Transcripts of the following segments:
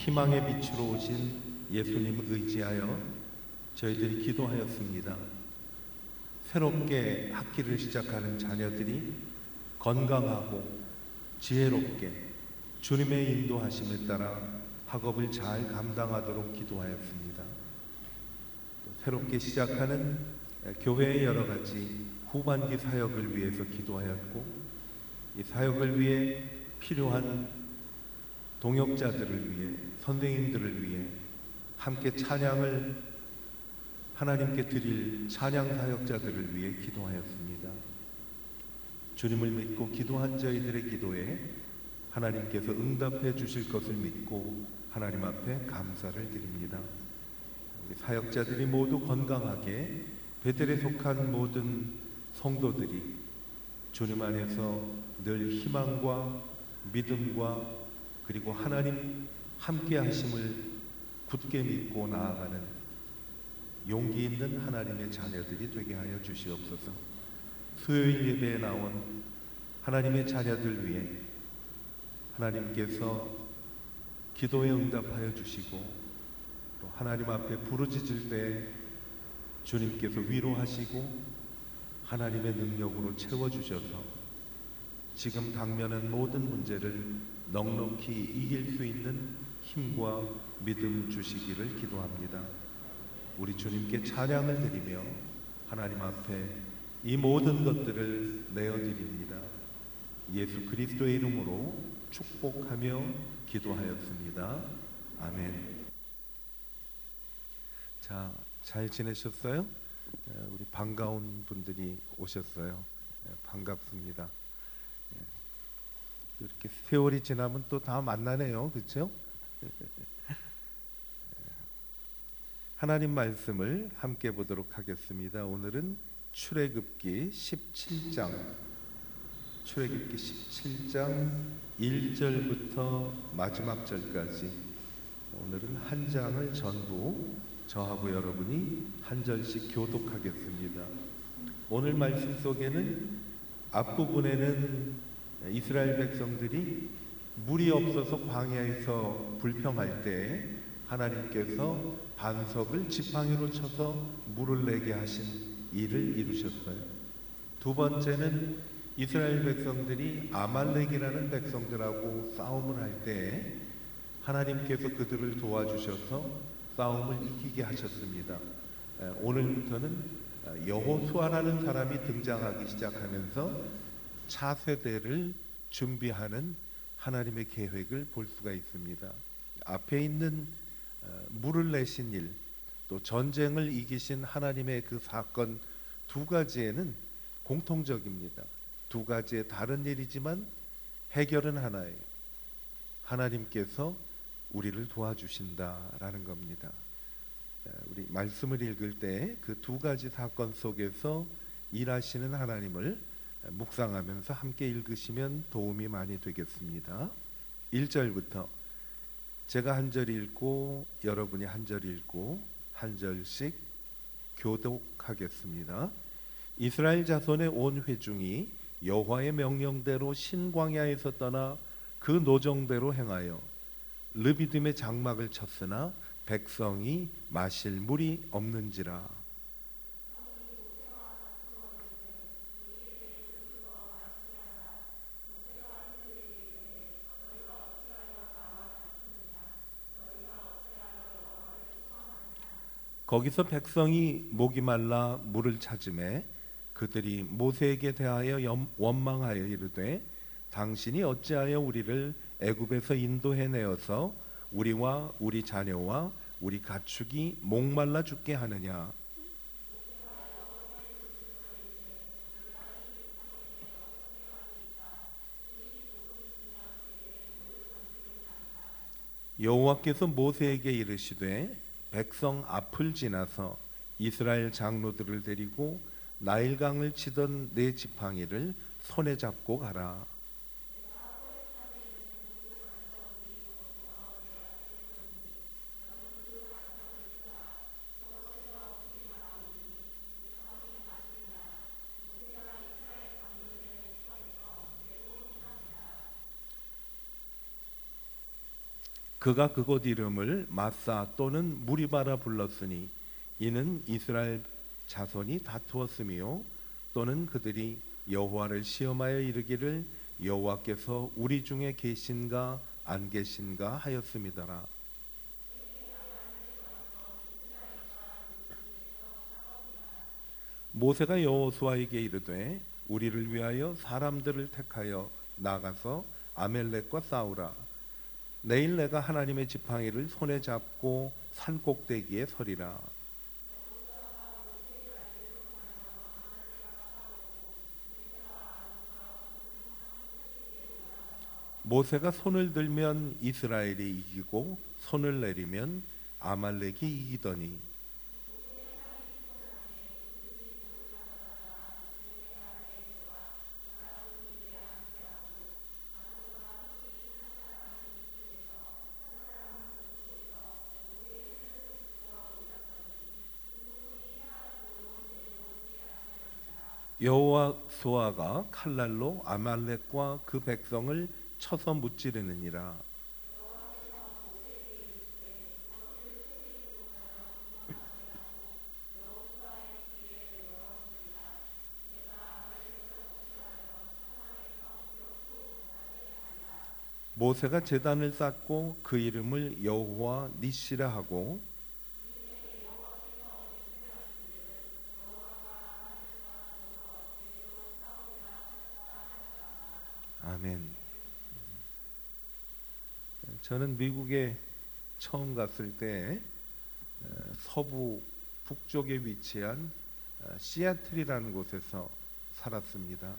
희망의 빛으로 오신 예수님 의지하여 저희들이 기도하였습니다. 새롭게 학기를 시작하는 자녀들이 건강하고 지혜롭게 주님의 인도하심에 따라 학업을 잘 감당하도록 기도하였습니다. 또 새롭게 시작하는 교회의 여러 가지 후반기 사역을 위해서 기도하였고, 이 사역을 위해 필요한 동역자들을 위해, 선생님들을 위해 함께 찬양을 하나님께 드릴 찬양 사역자들을 위해 기도하였습니다. 주님을 믿고 기도한 저희들의 기도에 하나님께서 응답해 주실 것을 믿고 하나님 앞에 감사를 드립니다. 우리 사역자들이 모두 건강하게, 베델에 속한 모든 성도들이 주님 안에서 늘 희망과 믿음과 그리고 하나님 함께 하심을 굳게 믿고 나아가는 용기 있는 하나님의 자녀들이 되게 하여 주시옵소서. 수요일 예배에 나온 하나님의 자녀들 위해 하나님께서 기도에 응답하여 주시고, 또 하나님 앞에 부르짖을 때 주님께서 위로하시고 하나님의 능력으로 채워주셔서 지금 당면한 모든 문제를 넉넉히 이길 수 있는 힘과 믿음 주시기를 기도합니다. 우리 주님께 찬양을 드리며 하나님 앞에 이 모든 것들을 내어드립니다. 예수 그리스도의 이름으로 축복하며 기도하였습니다. 아멘. 자, 잘 지내셨어요? 우리 반가운 분들이 오셨어요. 반갑습니다. 이렇게 세월이 지나면 또 다 만나네요. 그렇죠? 하나님 말씀을 함께 보도록 하겠습니다. 오늘은 출애굽기 17장 1절부터 마지막 절까지, 오늘은 한 장을 전부 저하고 여러분이 한 절씩 교독하겠습니다. 오늘 말씀 속에는 앞부분에는 이스라엘 백성들이 물이 없어서 광야에서 불평할 때 하나님께서 반석을 지팡이로 쳐서 물을 내게 하신 일을 이루셨어요. 두 번째는 이스라엘 백성들이 아말렉이라는 백성들하고 싸움을 할 때 하나님께서 그들을 도와주셔서 싸움을 이기게 하셨습니다. 오늘부터는 여호수아라는 사람이 등장하기 시작하면서 차세대를 준비하는 하나님의 계획을 볼 수가 있습니다. 앞에 있는 물을 내신 일, 또 전쟁을 이기신 하나님의 그 사건 두 가지에는 공통적입니다. 두 가지의 다른 일이지만 해결은 하나예요. 하나님께서 우리를 도와주신다라는 겁니다. 우리 말씀을 읽을 때 그 두 가지 사건 속에서 일하시는 하나님을 묵상하면서 함께 읽으시면 도움이 많이 되겠습니다. 1절부터 제가 한 절 읽고 여러분이 한 절 읽고 한 절씩 교독하겠습니다. 이스라엘 자손의 온 회중이 여호와의 명령대로 신광야에서 떠나 그 노정대로 행하여 르비딤의 장막을 쳤으나 백성이 마실 물이 없는지라. 거기서 백성이 목이 말라 물을 찾으매 그들이 모세에게 대하여 원망하여 이르되 당신이 어찌하여 우리를 애굽에서 인도해 내어서 우리와 우리 자녀와 우리 가축이 목말라 죽게 하느냐. 여호와께서 모세에게 이르시되 백성 앞을 지나서 이스라엘 장로들을 데리고 나일강을 치던 네 지팡이를 손에 잡고 가라. 그가 그곳 이름을 마사 또는 무리바라 불렀으니 이는 이스라엘 자손이 다투었으며 또는 그들이 여호와를 시험하여 이르기를 여호와께서 우리 중에 계신가 안 계신가 하였음이더라. 모세가 여호수아에게 이르되 우리를 위하여 사람들을 택하여 나가서 아멜렉과 싸우라. 내일 내가 하나님의 지팡이를 손에 잡고 산 꼭대기에 서리라. 모세가 손을 들면 이스라엘이 이기고 손을 내리면 아말렉이 이기더니 여호수아가 칼날로 아말렉과 그 백성을 쳐서 무찌르느니라. 모세가 제단을 쌓고 그 이름을 여호와 니시라 하고 아멘. 저는 미국에 처음 갔을 때 서부 북쪽에 위치한 시애틀이라는 곳에서 살았습니다.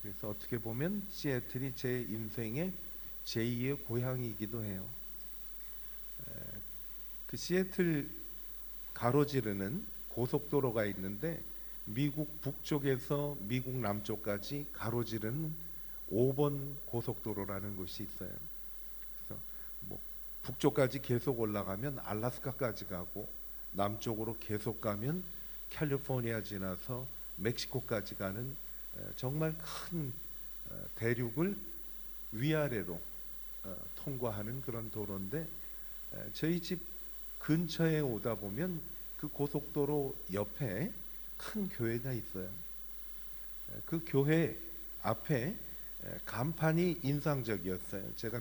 그래서 어떻게 보면 시애틀이 제 인생의 제2의 고향이기도 해요. 그 시애틀 가로지르는 고속도로가 있는데 미국 북쪽에서 미국 남쪽까지 가로지르는 5번 고속도로라는 곳이 있어요. 그래서 뭐 북쪽까지 계속 올라가면 알라스카까지 가고 남쪽으로 계속 가면 캘리포니아 지나서 멕시코까지 가는 정말 큰 대륙을 위아래로 통과하는 그런 도로인데 저희 집 근처에 오다 보면 그 고속도로 옆에 큰 교회가 있어요. 그 교회 앞에 간판이 인상적이었어요. 제가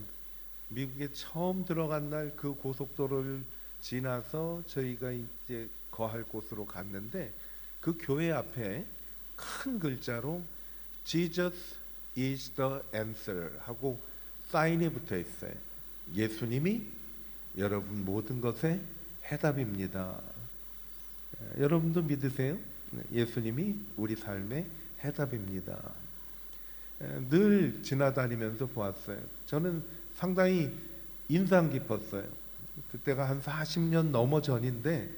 미국에 처음 들어간 날 그 고속도로를 지나서 저희가 이제 거할 곳으로 갔는데 그 교회 앞에 큰 글자로 Jesus is the answer 하고 사인이 붙어 있어요. 예수님이 여러분 모든 것의 해답입니다. 여러분도 믿으세요? 예수님이 우리 삶의 해답입니다. 늘 지나다니면서 보았어요. 저는 상당히 인상 깊었어요. 그때가 한 40년 넘어 전인데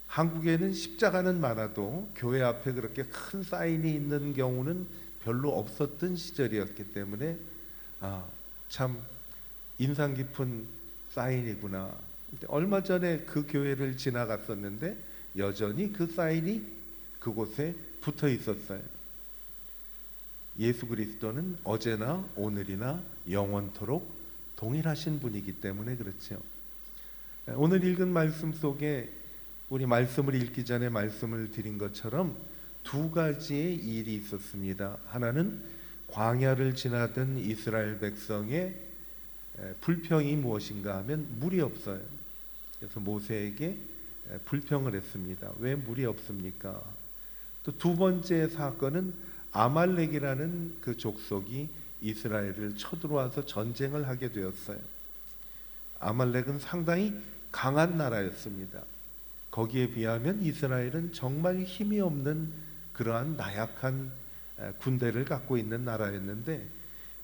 한국에는 십자가는 많아도 교회 앞에 그렇게 큰 사인이 있는 경우는 별로 없었던 시절이었기 때문에 참 인상 깊은 사인이구나. 얼마 전에 그 교회를 지나갔었는데 여전히 그 사인이 그곳에 붙어 있었어요. 예수 그리스도는 어제나 오늘이나 영원토록 동일하신 분이기 때문에 그렇죠. 오늘 읽은 말씀 속에 우리 말씀을 읽기 전에 말씀을 드린 것처럼 두 가지의 일이 있었습니다. 하나는 광야를 지나던 이스라엘 백성의 불평이 무엇인가 하면 물이 없어요. 그래서 모세에게 불평을 했습니다. 왜 물이 없습니까? 또 두 번째 사건은 아말렉이라는 그 족속이 이스라엘을 쳐들어와서 전쟁을 하게 되었어요. 아말렉은 상당히 강한 나라였습니다. 거기에 비하면 이스라엘은 정말 힘이 없는 그러한 나약한 군대를 갖고 있는 나라였는데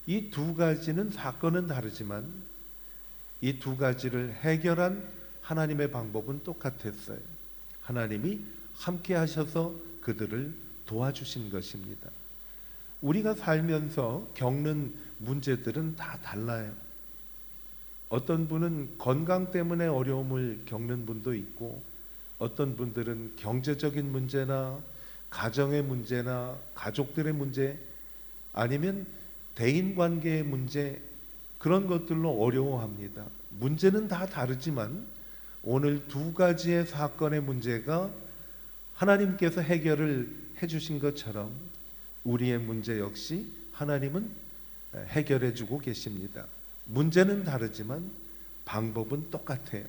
이 두 가지는 사건은 다르지만 이 두 가지를 해결한 하나님의 방법은 똑같았어요. 하나님이 함께 하셔서 그들을 도와주신 것입니다. 우리가 살면서 겪는 문제들은 다 달라요. 어떤 분은 건강 때문에 어려움을 겪는 분도 있고 어떤 분들은 경제적인 문제나 가정의 문제나 가족들의 문제 아니면 대인관계의 문제 그런 것들로 어려워합니다. 문제는 다 다르지만 오늘 두 가지의 사건의 문제가 하나님께서 해결을 해주신 것처럼 우리의 문제 역시 하나님은 해결해 주고 계십니다. 문제는 다르지만 방법은 똑같아요.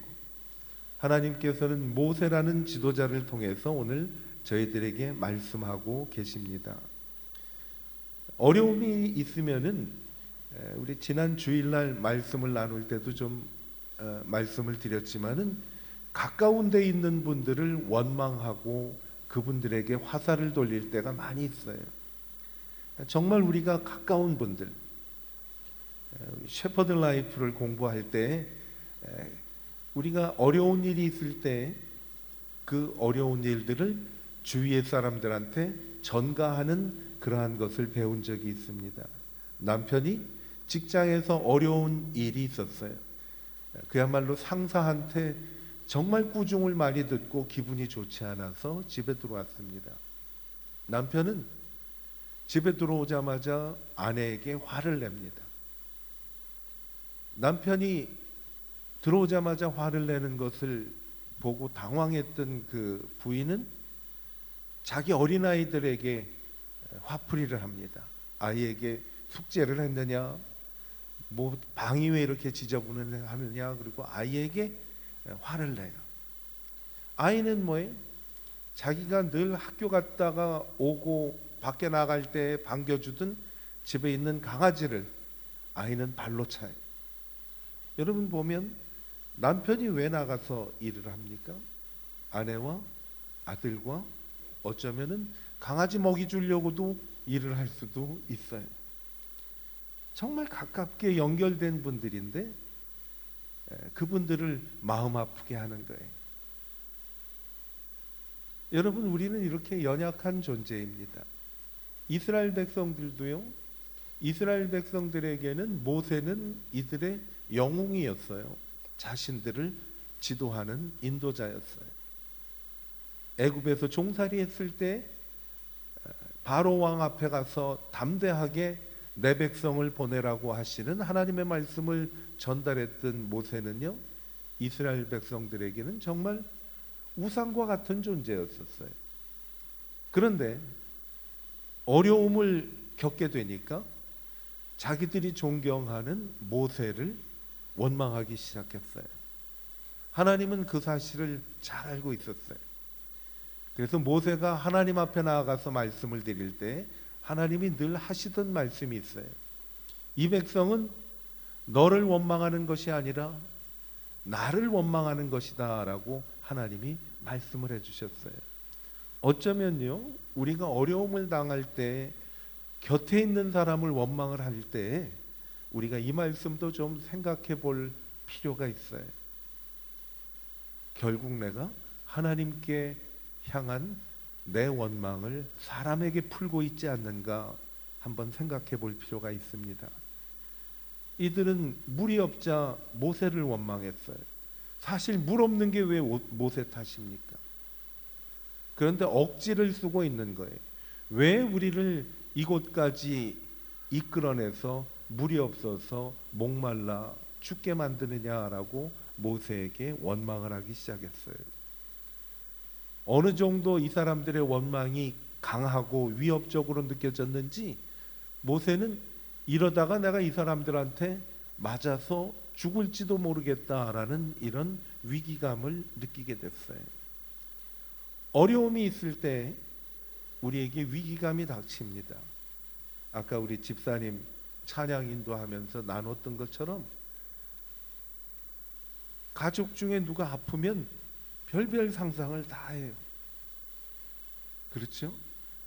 하나님께서는 모세라는 지도자를 통해서 오늘 저희들에게 말씀하고 계십니다. 어려움이 있으면은 우리 지난 주일날 말씀을 나눌 때도 좀 말씀을 드렸지만은 가까운 데 있는 분들을 원망하고 그분들에게 화살을 돌릴 때가 많이 있어요. 정말 우리가 가까운 분들, 셰퍼드 라이프를 공부할 때 우리가 어려운 일이 있을 때 그 어려운 일들을 주위의 사람들한테 전가하는 그러한 것을 배운 적이 있습니다. 남편이 직장에서 어려운 일이 있었어요. 그야말로 상사한테 정말 꾸중을 많이 듣고 기분이 좋지 않아서 집에 들어왔습니다. 남편은 집에 들어오자마자 아내에게 화를 냅니다. 남편이 들어오자마자 화를 내는 것을 보고 당황했던 그 부인은 자기 어린아이들에게 화풀이를 합니다. 아이에게 숙제를 했느냐, 뭐 방이 왜 이렇게 지저분하느냐, 그리고 아이에게 화를 내요. 아이는 뭐예요? 자기가 늘 학교 갔다가 오고 밖에 나갈 때 반겨주던 집에 있는 강아지를 아이는 발로 차요. 여러분 보면 남편이 왜 나가서 일을 합니까? 아내와 아들과 어쩌면은 강아지 먹이 주려고도 일을 할 수도 있어요. 정말 가깝게 연결된 분들인데 그분들을 마음 아프게 하는 거예요. 여러분, 우리는 이렇게 연약한 존재입니다. 이스라엘 백성들도요, 이스라엘 백성들에게는 모세는 이들의 영웅이었어요. 자신들을 지도하는 인도자였어요. 애굽에서 종살이 했을 때 바로 왕 앞에 가서 담대하게 내 백성을 보내라고 하시는 하나님의 말씀을 전달했던 모세는요, 이스라엘 백성들에게는 정말 우상과 같은 존재였었어요. 그런데 어려움을 겪게 되니까 자기들이 존경하는 모세를 원망하기 시작했어요. 하나님은 그 사실을 잘 알고 있었어요. 그래서 모세가 하나님 앞에 나아가서 말씀을 드릴 때 하나님이 늘 하시던 말씀이 있어요. 이 백성은 너를 원망하는 것이 아니라 나를 원망하는 것이다 라고 하나님이 말씀을 해주셨어요. 어쩌면요, 우리가 어려움을 당할 때 곁에 있는 사람을 원망을 할 때 우리가 이 말씀도 좀 생각해 볼 필요가 있어요. 결국 내가 하나님께 향한 내 원망을 사람에게 풀고 있지 않는가 한번 생각해 볼 필요가 있습니다. 이들은 물이 없자 모세를 원망했어요. 사실 물 없는 게 왜 모세 탓입니까? 그런데 억지를 쓰고 있는 거예요. 왜 우리를 이곳까지 이끌어내서 물이 없어서 목말라 죽게 만드느냐라고 모세에게 원망을 하기 시작했어요. 어느 정도 이 사람들의 원망이 강하고 위협적으로 느껴졌는지 모세는 이러다가 내가 이 사람들한테 맞아서 죽을지도 모르겠다라는 이런 위기감을 느끼게 됐어요. 어려움이 있을 때 우리에게 위기감이 닥칩니다. 아까 우리 집사님 찬양 인도하면서 나눴던 것처럼 가족 중에 누가 아프면 별별 상상을 다 해요. 그렇죠?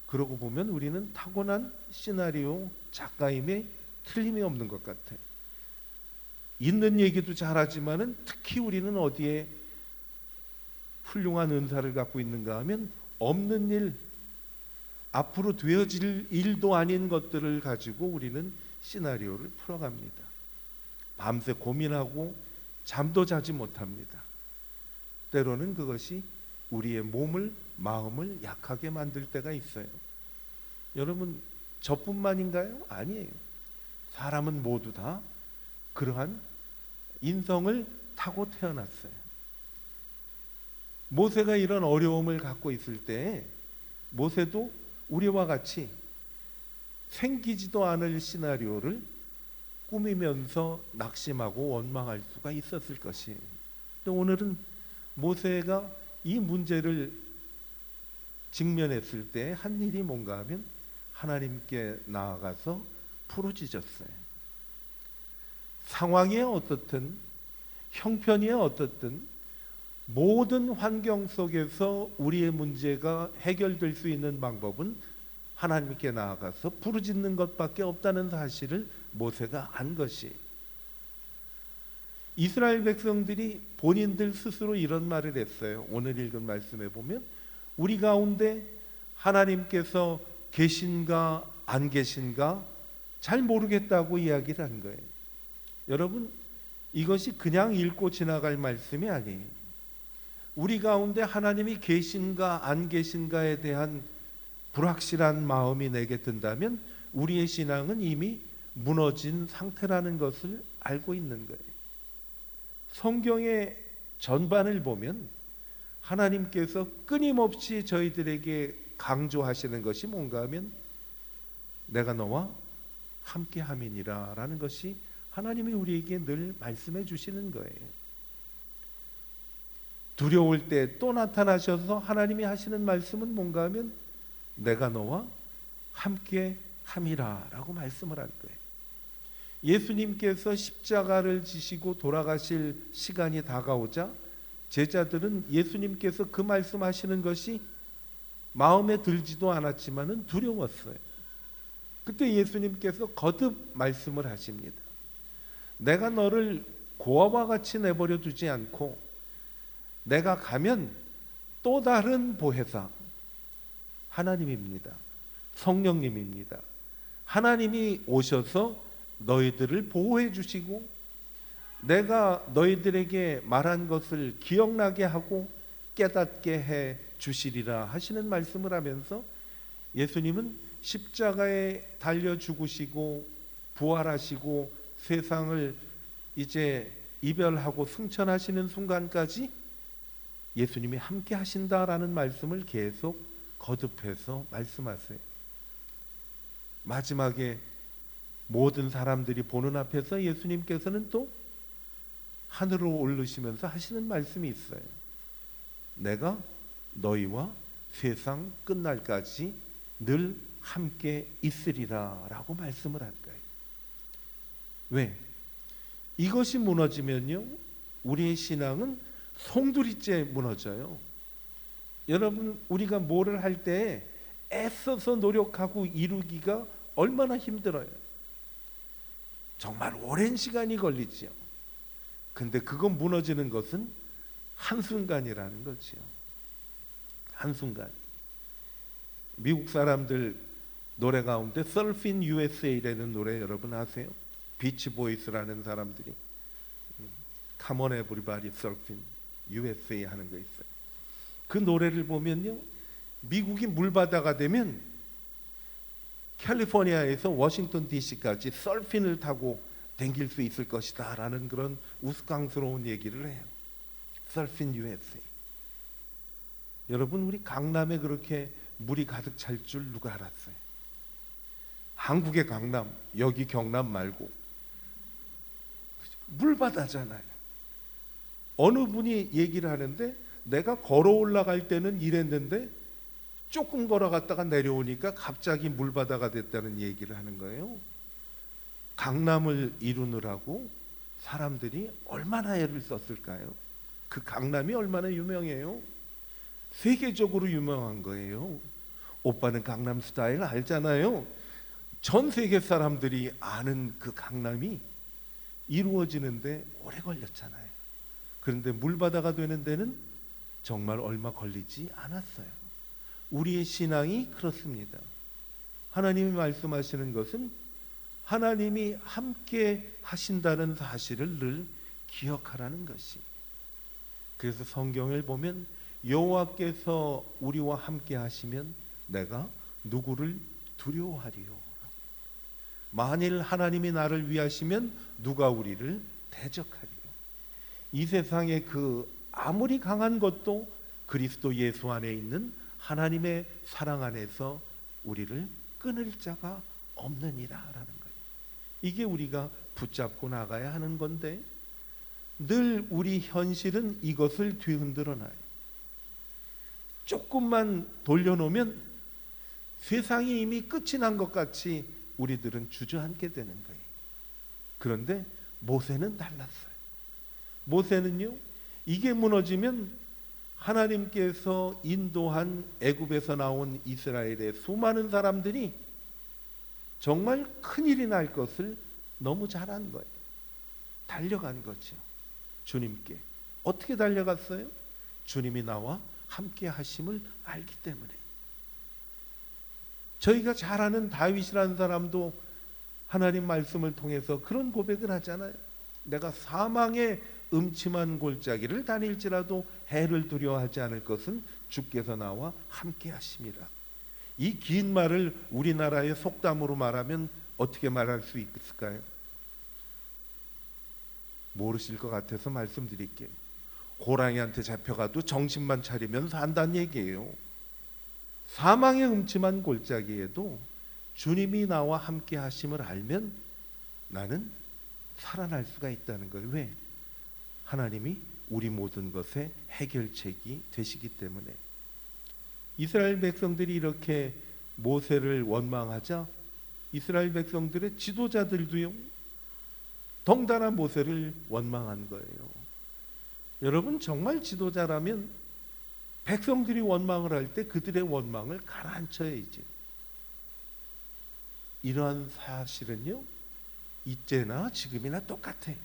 그러고 보면 우리는 타고난 시나리오 작가임에 틀림이 없는 것 같아요. 있는 얘기도 잘하지만은 특히 우리는 어디에 훌륭한 은사를 갖고 있는가 하면 없는 일, 앞으로 되어질 일도 아닌 것들을 가지고 우리는 시나리오를 풀어갑니다. 밤새 고민하고 잠도 자지 못합니다. 때로는 그것이 우리의 몸을, 마음을 약하게 만들 때가 있어요. 여러분, 저뿐만인가요? 아니에요. 사람은 모두 다 그러한 인성을 타고 태어났어요. 모세가 이런 어려움을 갖고 있을 때 모세도 우리와 같이 생기지도 않을 시나리오를 꾸미면서 낙심하고 원망할 수가 있었을 것이에요. 근데 오늘은 모세가 이 문제를 직면했을 때 한 일이 뭔가 하면 하나님께 나아가서 부르짖었어요. 상황이 어떻든 형편이 어떻든 모든 환경 속에서 우리의 문제가 해결될 수 있는 방법은 하나님께 나아가서 부르짖는 것밖에 없다는 사실을 모세가 안 것이, 이스라엘 백성들이 본인들 스스로 이런 말을 했어요. 오늘 읽은 말씀에 보면 우리 가운데 하나님께서 계신가 안 계신가 잘 모르겠다고 이야기를 한 거예요. 여러분, 이것이 그냥 읽고 지나갈 말씀이 아니에요. 우리 가운데 하나님이 계신가 안 계신가에 대한 불확실한 마음이 내게 든다면 우리의 신앙은 이미 무너진 상태라는 것을 알고 있는 거예요. 성경의 전반을 보면 하나님께서 끊임없이 저희들에게 강조하시는 것이 뭔가 하면 내가 너와 함께함이니라 라는 것이 하나님이 우리에게 늘 말씀해 주시는 거예요. 두려울 때 또 나타나셔서 하나님이 하시는 말씀은 뭔가 하면 내가 너와 함께함이라 라고 말씀을 할 거예요. 예수님께서 십자가를 지시고 돌아가실 시간이 다가오자 제자들은 예수님께서 그 말씀하시는 것이 마음에 들지도 않았지만은 두려웠어요. 그때 예수님께서 거듭 말씀을 하십니다. 내가 너를 고아와 같이 내버려 두지 않고 내가 가면 또 다른 보혜사 하나님입니다. 성령님입니다. 하나님이 오셔서 너희들을 보호해 주시고 내가 너희들에게 말한 것을 기억나게 하고 깨닫게 해 주시리라 하시는 말씀을 하면서 예수님은 십자가에 달려 죽으시고 부활하시고 세상을 이제 이별하고 승천하시는 순간까지 예수님이 함께 하신다라는 말씀을 계속 거듭해서 말씀하세요. 마지막에 모든 사람들이 보는 앞에서 예수님께서는 또 하늘로 오르시면서 하시는 말씀이 있어요. 내가 너희와 세상 끝날까지 늘 함께 있으리라 라고 말씀을 할 거예요. 왜? 이것이 무너지면요 우리의 신앙은 송두리째 무너져요. 여러분, 우리가 뭐를 할 때 애써서 노력하고 이루기가 얼마나 힘들어요. 정말 오랜 시간이 걸리지요. 근데 그거 무너지는 것은 한순간이라는 거지요. 한순간. 미국 사람들 노래 가운데 Surfing USA라는 노래 여러분 아세요? 비치 보이스라는 사람들이 Come on everybody surfing USA 하는 거 있어요. 그 노래를 보면요 미국이 물바다가 되면 캘리포니아에서 워싱턴 DC까지 서핑을 타고 댕길 수 있을 것이다 라는 그런 우스꽝스러운 얘기를 해요. Surfing USA. 여러분, 우리 강남에 그렇게 물이 가득 찰 줄 누가 알았어요? 한국의 강남, 여기 경남 말고 물바다잖아요. 어느 분이 얘기를 하는데 내가 걸어 올라갈 때는 이랬는데 조금 걸어갔다가 내려오니까 갑자기 물바다가 됐다는 얘기를 하는 거예요. 강남을 이루느라고 사람들이 얼마나 애를 썼을까요? 그 강남이 얼마나 유명해요? 세계적으로 유명한 거예요. 오빠는 강남 스타일 알잖아요. 전 세계 사람들이 아는 그 강남이 이루어지는데 오래 걸렸잖아요. 그런데 물바다가 되는 데는 정말 얼마 걸리지 않았어요. 우리의 신앙이 그렇습니다. 하나님이 말씀하시는 것은 하나님이 함께 하신다는 사실을 늘 기억하라는 것이. 그래서 성경을 보면 여호와께서 우리와 함께 하시면 내가 누구를 두려워하리요. 만일 하나님이 나를 위하시면 누가 우리를 대적하리요. 이 세상에 그 아무리 강한 것도 그리스도 예수 안에 있는 하나님의 사랑 안에서 우리를 끊을 자가 없느니라라는 거예요. 이게 우리가 붙잡고 나가야 하는 건데 늘 우리 현실은 이것을 뒤흔들어 놔요. 조금만 돌려놓으면 세상이 이미 끝이 난 것 같이 우리들은 주저앉게 되는 거예요. 그런데 모세는 달랐어요. 모세는요, 이게 무너지면 하나님께서 인도한 애굽에서 나온 이스라엘의 수많은 사람들이 정말 큰일이 날 것을 너무 잘 안 거예요. 달려간 거죠. 주님께. 어떻게 달려갔어요? 주님이 나와 함께 하심을 알기 때문에. 저희가 잘 아는 다윗이라는 사람도 하나님 말씀을 통해서 그런 고백을 하잖아요. 내가 사망의 음침한 골짜기를 다닐지라도 해를 두려워하지 않을 것은 주께서 나와 함께 하심이라. 이 긴 말을 우리나라의 속담으로 말하면 어떻게 말할 수 있을까요? 모르실 것 같아서 말씀드릴게요. 호랑이한테 잡혀가도 정신만 차리면 산다는 얘기예요. 사망의 음침한 골짜기에도 주님이 나와 함께 하심을 알면 나는 살아날 수가 있다는 거예요. 왜? 하나님이 우리 모든 것의 해결책이 되시기 때문에. 이스라엘 백성들이 이렇게 모세를 원망하자 이스라엘 백성들의 지도자들도요, 덩달아 모세를 원망한 거예요. 여러분, 정말 지도자라면 백성들이 원망을 할 때 그들의 원망을 가라앉혀야지. 이러한 사실은요, 이때나 지금이나 똑같아요.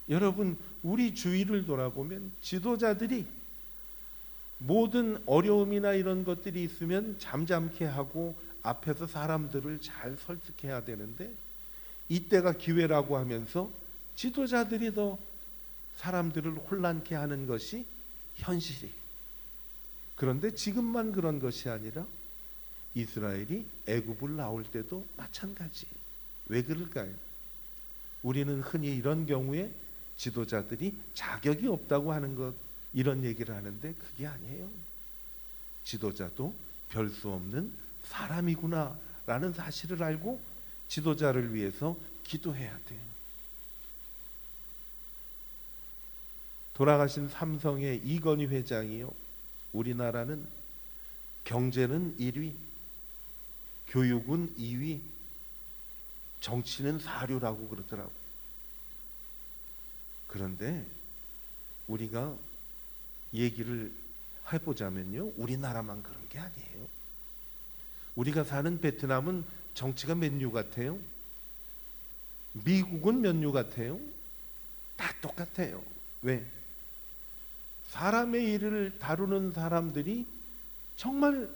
여러분, 우리 주위를 돌아보면 지도자들이 모든 어려움이나 이런 것들이 있으면 잠잠케 하고 앞에서 사람들을 잘 설득해야 되는데, 이때가 기회라고 하면서 지도자들이 더 사람들을 혼란케 하는 것이 현실이. 그런데 지금만 그런 것이 아니라 이스라엘이 애굽을 나올 때도 마찬가지. 왜 그럴까요? 우리는 흔히 이런 경우에 지도자들이 자격이 없다고 하는 것, 이런 얘기를 하는데 그게 아니에요. 지도자도 별 수 없는 사람이구나 라는 사실을 알고 지도자를 위해서 기도해야 돼요. 돌아가신 삼성의 이건희 회장이요, 우리나라는 경제는 1위, 교육은 2위, 정치는 4류라고 그러더라고요. 그런데 우리가 얘기를 해보자면요, 우리나라만 그런 게 아니에요. 우리가 사는 베트남은 정치가 몇 류 같아요? 미국은 몇 류 같아요? 다 똑같아요. 왜? 사람의 일을 다루는 사람들이 정말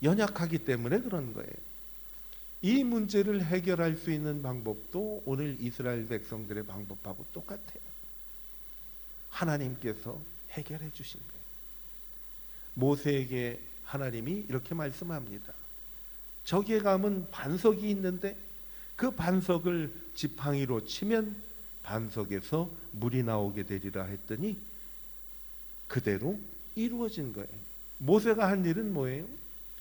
연약하기 때문에 그런 거예요. 이 문제를 해결할 수 있는 방법도 오늘 이스라엘 백성들의 방법하고 똑같아요. 하나님께서 해결해 주신 거예요. 모세에게 하나님이 이렇게 말씀합니다. 저기에 가면 반석이 있는데 그 반석을 지팡이로 치면 반석에서 물이 나오게 되리라 했더니 그대로 이루어진 거예요. 모세가 한 일은 뭐예요?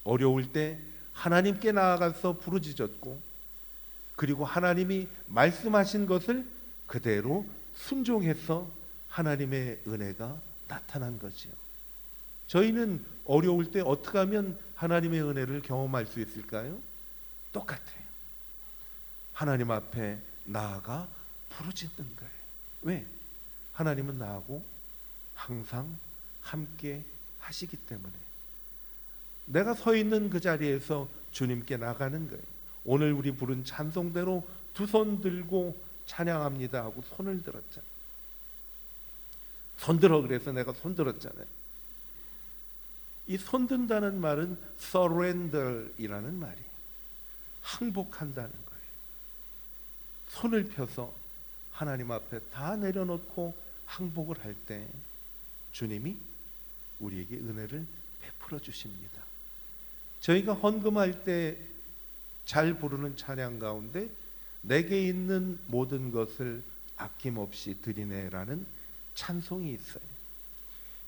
어려울 때 하나님께 나아가서 부르짖었고, 그리고 하나님이 말씀하신 것을 그대로 순종해서 하나님의 은혜가 나타난 거지요. 저희는 어려울 때 어떻게 하면 하나님의 은혜를 경험할 수 있을까요? 똑같아요. 하나님 앞에 나아가 부르짖는 거예요. 왜? 하나님은 나하고 항상 함께 하시기 때문에. 내가 서 있는 그 자리에서 주님께 나가는 거예요. 오늘 우리 부른 찬송대로 두 손 들고 찬양합니다 하고 손을 들었잖아요. 손 들어 그래서 내가 손 들었잖아요. 이 손 든다는 말은 surrender이라는 말이에요. 항복한다는 거예요. 손을 펴서 하나님 앞에 다 내려놓고 항복을 할 때 주님이 우리에게 은혜를 베풀어 주십니다. 저희가 헌금할 때 잘 부르는 찬양 가운데 내게 있는 모든 것을 아낌없이 드리네라는 찬송이 있어요.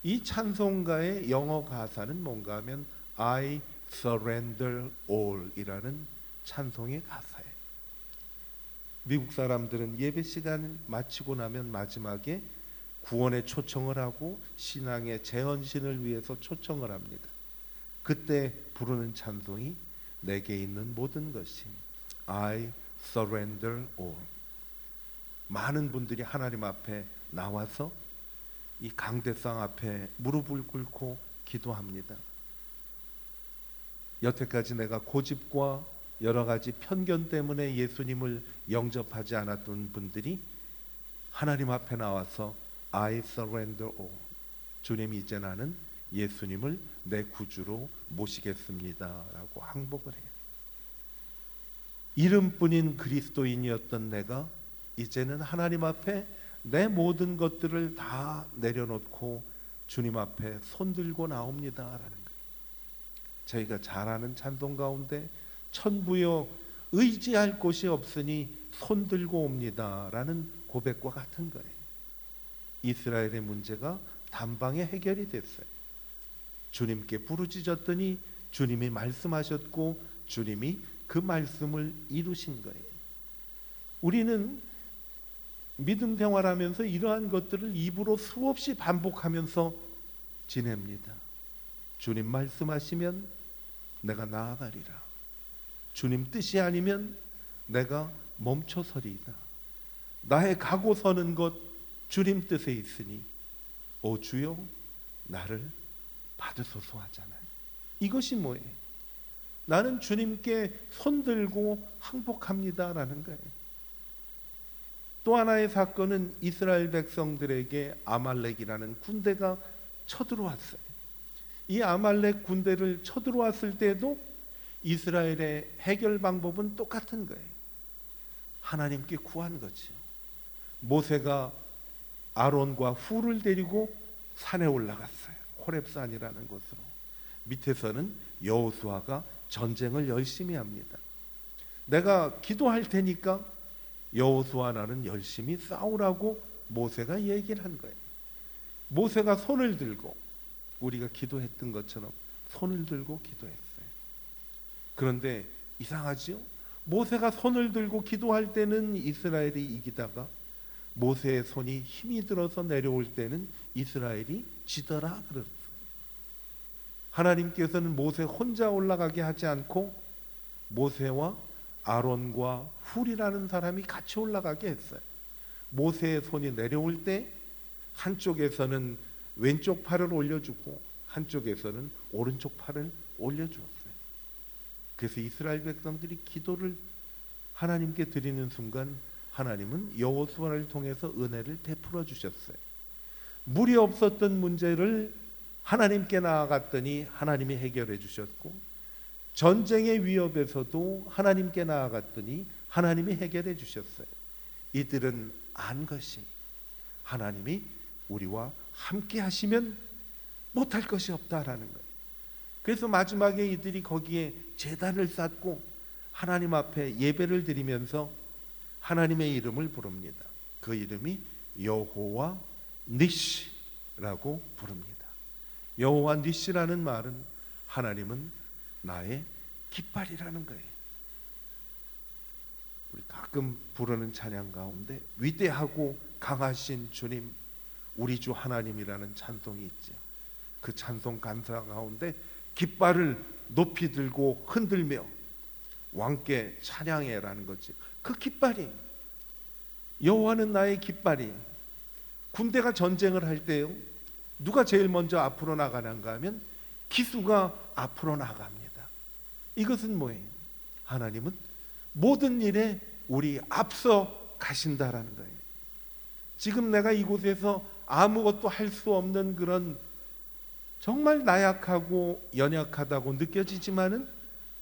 이 찬송가의 영어 가사는 뭔가 하면 I surrender all 이라는 찬송의 가사예요. 미국 사람들은 예배 시간 마치고 나면 마지막에 구원에 초청을 하고 신앙의 재헌신을 위해서 초청을 합니다. 그때 부르는 찬송이 내게 있는 모든 것이 I surrender all. 많은 분들이 하나님 앞에 나와서 이 강대상 앞에 무릎을 꿇고 기도합니다. 여태까지 내가 고집과 여러 가지 편견 때문에 예수님을 영접하지 않았던 분들이 하나님 앞에 나와서 I surrender all. 주님, 이제 나는 예수님을 내 구주로 모시겠습니다 라고 항복을 해요. 이름뿐인 그리스도인이었던 내가 이제는 하나님 앞에 내 모든 것들을 다 내려놓고 주님 앞에 손들고 나옵니다 라는 거예요. 저희가 잘 아는 찬송 가운데 천부여 의지할 곳이 없으니 손들고 옵니다 라는 고백과 같은 거예요. 이스라엘의 문제가 단방에 해결이 됐어요. 주님께 부르짖었더니 주님이 말씀하셨고 주님이 그 말씀을 이루신 거예요. 우리는 믿음 생활하면서 이러한 것들을 입으로 수없이 반복하면서 지냅니다. 주님 말씀하시면 내가 나아가리라. 주님 뜻이 아니면 내가 멈춰서리이다. 나의 가고 서는 것 주님 뜻에 있으니 오 주여 나를 받으소서 하잖아요. 이것이 뭐예요? 나는 주님께 손들고 항복합니다라는 거예요. 또 하나의 사건은 이스라엘 백성들에게 아말렉이라는 군대가 쳐들어왔어요. 이 아말렉 군대를 쳐들어왔을 때도 이스라엘의 해결 방법은 똑같은 거예요. 하나님께 구한 거죠. 모세가 아론과 훌을 데리고 산에 올라갔어요. 호렙산이라는 곳으로. 밑에서는 여호수아가 전쟁을 열심히 합니다. 내가 기도할 테니까 여호수아 나는 열심히 싸우라고 모세가 얘기를 한 거예요. 모세가 손을 들고 우리가 기도했던 것처럼 손을 들고 기도했어요. 그런데 이상하죠? 모세가 손을 들고 기도할 때는 이스라엘이 이기다가 모세의 손이 힘이 들어서 내려올 때는 이스라엘이 지더라 그랬어요. 하나님께서는 모세 혼자 올라가게 하지 않고 모세와 아론과 훌이라는 사람이 같이 올라가게 했어요. 모세의 손이 내려올 때 한쪽에서는 왼쪽 팔을 올려주고 한쪽에서는 오른쪽 팔을 올려주었어요. 그래서 이스라엘 백성들이 기도를 하나님께 드리는 순간 하나님은 여호수아를 통해서 은혜를 베풀어 주셨어요. 물이 없었던 문제를 하나님께 나아갔더니 하나님이 해결해 주셨고, 전쟁의 위협에서도 하나님께 나아갔더니 하나님이 해결해 주셨어요. 이들은 안 것이 하나님이 우리와 함께 하시면 못할 것이 없다라는 거예요. 그래서 마지막에 이들이 거기에 제단을 쌓고 하나님 앞에 예배를 드리면서 하나님의 이름을 부릅니다. 그 이름이 여호와 니시라고 부릅니다. 여호와 니시라는 말은 하나님은 나의 깃발이라는 거예요. 우리 가끔 부르는 찬양 가운데 위대하고 강하신 주님 우리 주 하나님이라는 찬송이 있죠. 그 찬송 간사 가운데 깃발을 높이 들고 흔들며 왕께 찬양해라는 거지. 그 깃발이 여호와는 나의 깃발이. 군대가 전쟁을 할 때요 누가 제일 먼저 앞으로 나가는가 하면 기수가 앞으로 나갑니다. 이것은 뭐예요? 하나님은 모든 일에 우리 앞서 가신다라는 거예요. 지금 내가 이곳에서 아무것도 할 수 없는 그런 정말 나약하고 연약하다고 느껴지지만은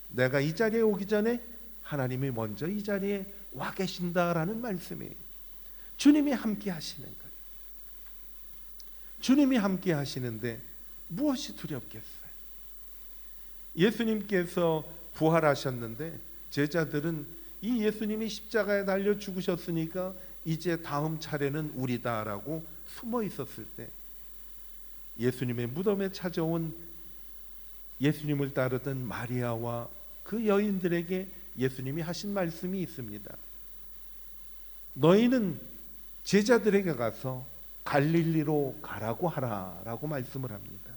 내가 이 자리에 오기 전에 하나님이 먼저 이 자리에 와 계신다라는 말씀이에요. 주님이 함께 하시는 거예요. 주님이 함께 하시는데 무엇이 두렵겠어요? 예수님께서 부활하셨는데 제자들은 이 예수님이 십자가에 달려 죽으셨으니까 이제 다음 차례는 우리다라고 숨어 있었을 때, 예수님의 무덤에 찾아온 예수님을 따르던 마리아와 그 여인들에게 예수님이 하신 말씀이 있습니다. 너희는 제자들에게 가서 갈릴리로 가라고 하라라고 말씀을 합니다.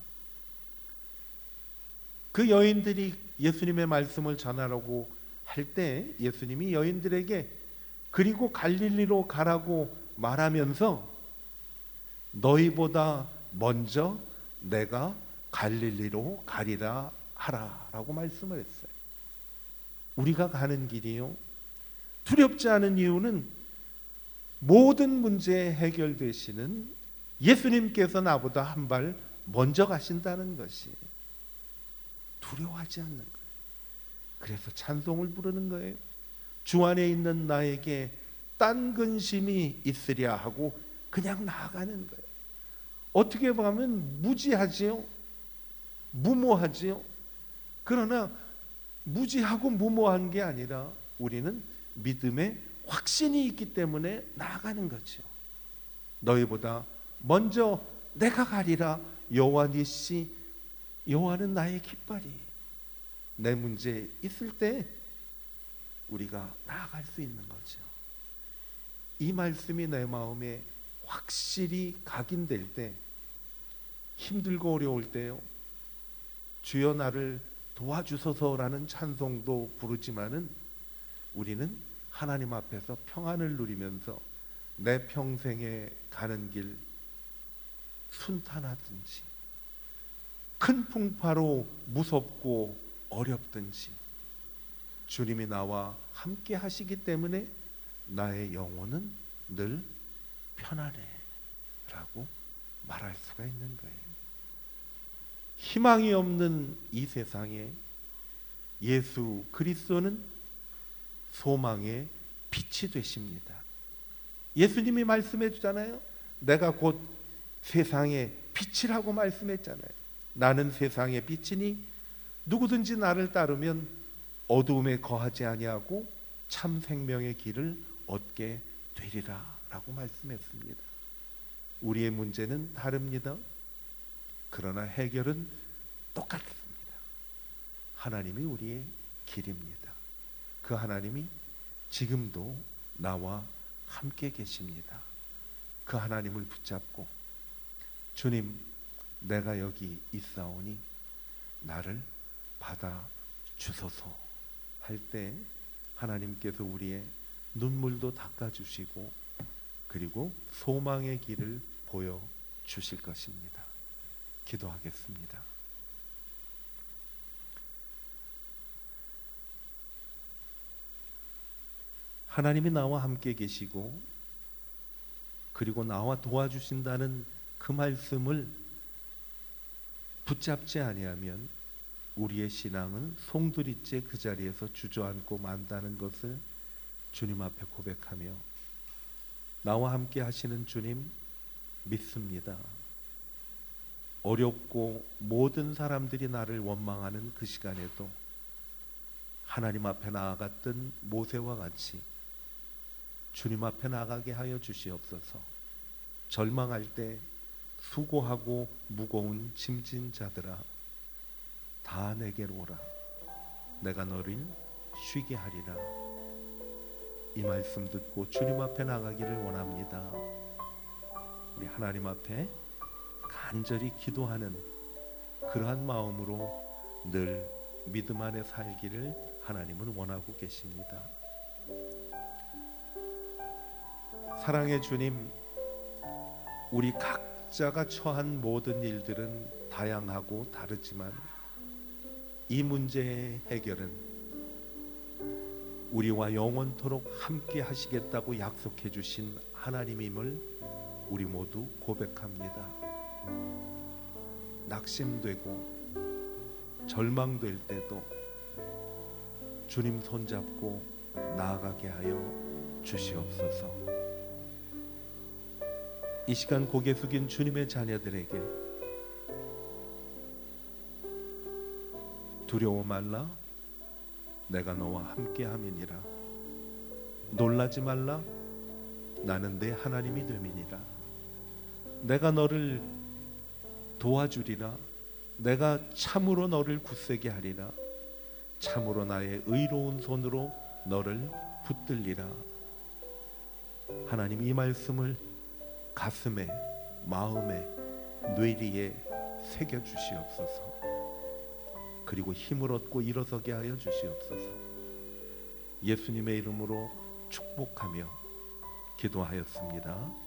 그 여인들이 예수님의 말씀을 전하라고 할 때 예수님이 여인들에게 그리고 갈릴리로 가라고 말하면서 너희보다 먼저 내가 갈릴리로 가리라 하라라고 말씀을 했어요. 우리가 가는 길이요, 두렵지 않은 이유는 모든 문제 해결되시는 예수님께서 나보다 한 발 먼저 가신다는 것이 두려워하지 않는 거예요. 그래서 찬송을 부르는 거예요. 주 안에 있는 나에게 딴 근심이 있으랴 하고 그냥 나아가는 거예요. 어떻게 보면 무지하지요, 무모하지요. 그러나 무지하고 무모한 게 아니라 우리는 믿음에 확신이 있기 때문에 나아가는 거죠. 너희보다 먼저 내가 가리라. 여호와 니시, 여호와는 나의 깃발이. 내 문제 있을 때 우리가 나아갈 수 있는 거죠. 이 말씀이 내 마음에 확실히 각인될 때, 힘들고 어려울 때요, 주여 나를 도와주소서라는 찬송도 부르지만은 우리는 하나님 앞에서 평안을 누리면서 내 평생에 가는 길 순탄하든지 큰 풍파로 무섭고 어렵든지 주님이 나와 함께 하시기 때문에 나의 영혼은 늘 편안해 라고 말할 수가 있는 거예요. 희망이 없는 이 세상에 예수 그리스도는 소망의 빛이 되십니다. 예수님이 말씀해 주잖아요. 내가 곧 세상의 빛이라고 말씀했잖아요. 나는 세상의 빛이니 누구든지 나를 따르면 어두움에 거하지 아니하고 참 생명의 길을 얻게 되리라 라고 말씀했습니다. 우리의 문제는 다릅니다. 그러나 해결은 똑같습니다. 하나님이 우리의 길입니다. 그 하나님이 지금도 나와 함께 계십니다. 그 하나님을 붙잡고 주님, 내가 여기 있사오니 나를 받아 주소서 할 때 하나님께서 우리의 눈물도 닦아주시고 그리고 소망의 길을 보여주실 것입니다. 기도하겠습니다. 하나님이 나와 함께 계시고 그리고 나와 도와주신다는 그 말씀을 붙잡지 아니하면 우리의 신앙은 송두리째 그 자리에서 주저앉고 만다는 것을 주님 앞에 고백하며 나와 함께 하시는 주님 믿습니다. 어렵고 모든 사람들이 나를 원망하는 그 시간에도 하나님 앞에 나아갔던 모세와 같이 주님 앞에 나가게 하여 주시옵소서. 절망할 때 수고하고 무거운 짐진 자들아 다 내게로 오라. 내가 너를 쉬게 하리라. 이 말씀 듣고 주님 앞에 나가기를 원합니다. 우리 하나님 앞에 간절히 기도하는 그러한 마음으로 늘 믿음 안에 살기를 하나님은 원하고 계십니다. 사랑의 주님, 우리 각자가 처한 모든 일들은 다양하고 다르지만 이 문제의 해결은 우리와 영원토록 함께 하시겠다고 약속해 주신 하나님임을 우리 모두 고백합니다. 낙심되고 절망될 때도 주님 손잡고 나아가게 하여 주시옵소서. 이 시간 고개 숙인 주님의 자녀들에게 두려워 말라, 내가 너와 함께함이니라. 놀라지 말라. 나는 내 하나님이 됨이니라. 내가 너를 도와주리라. 내가 참으로 너를 굳세게 하리라. 참으로 나의 의로운 손으로 너를 붙들리라. 하나님, 이 말씀을 가슴에, 마음에, 뇌리에 새겨 주시옵소서. 그리고 힘을 얻고 일어서게 하여 주시옵소서. 예수님의 이름으로 축복하며 기도하였습니다.